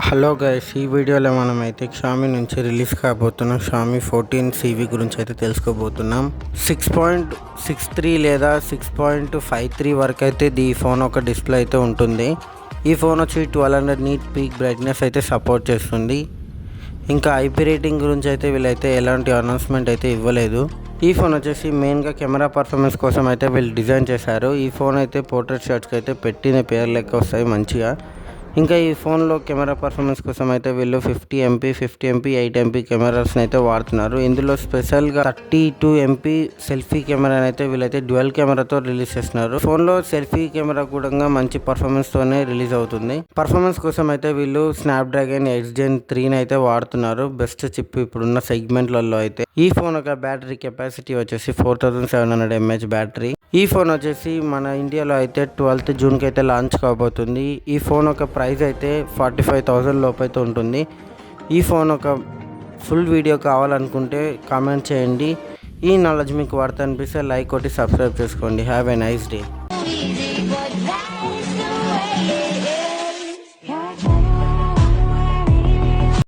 Hello guys, ఈ వీడియోలో మనమైతే షామీ నుంచి రిలీజ్ కాబోతున్న షామీ 14 CV గురించి అయితే తెలుసుకోబోతున్నాం. 6.63 లేదా 6.53 వరకు అయితే ఈ ఫోన్ ఒక డిస్ప్లే అయితే ఉంటుంది. ఈ ఫోన్ వచ్చి 1200 నీట్ పీక్ బ్రైట్నెస్ అయితే సపోర్ట్ చేస్తుంది. ఇంకా ఐపీ రేటింగ్ గురించి అయితే వీళ్ళైతే ఎలాంటి అనౌన్స్మెంట్ అయితే ఇవ్వలేదు. ఈ ఫోన్ వచ్చేసి మెయిన్గా కెమెరా పర్ఫార్మెన్స్ కోసం అయితే వీళ్ళు డిజైన్ చేశారు. ఈ ఫోన్ అయితే పోర్ట్రేట్ షాట్స్కి అయితే పెట్టిన పేరు లెక్క వస్తాయి మంచిగా. ఇంకా ఈ ఫోన్లో కెమెరా పర్ఫార్మెన్స్ కోసం అయితే వీళ్ళు 50MP 50MP 8MP కెమెరాస్ని అయితే వాడుతున్నారు. ఇందులో స్పెషల్గా 32 MP సెల్ఫీ కెమెరాని అయితే వీళ్ళైతే డ్యూయల్ కెమెరాతో రిలీజ్ చేస్తున్నారు. ఫోన్లో సెల్ఫీ కెమెరా కూడా మంచి పర్ఫార్మెన్స్తోనే రిలీజ్ అవుతుంది. పర్ఫార్మెన్స్ కోసం అయితే వీళ్ళు స్నాప్డ్రాగన్ 8 Gen 3 అయితే వాడుతున్నారు. బెస్ట్ చిప్ ఇప్పుడున్న సెగ్మెంట్లలో అయితే. ఈ ఫోన్ ఒక బ్యాటరీ కెపాసిటీ వచ్చేసి 4700 mAh బ్యాటరీ. ఈ ఫోన్ వచ్చేసి మన ఇండియాలో అయితే 12th జూన్కి అయితే లాంచ్ కాబోతుంది. ఈ ఫోన్ ఒక ప్రైస్ అయితే 45,000 లోపు అయితే ఉంటుంది. ఈ ఫోన్ ఒక ఫుల్ వీడియో కావాలనుకుంటే కామెంట్ చేయండి. ఈ నాలెడ్జ్ మీకు వార్త అనిపిస్తే లైక్ కొట్టి సబ్స్క్రైబ్ చేసుకోండి. Have a nice day.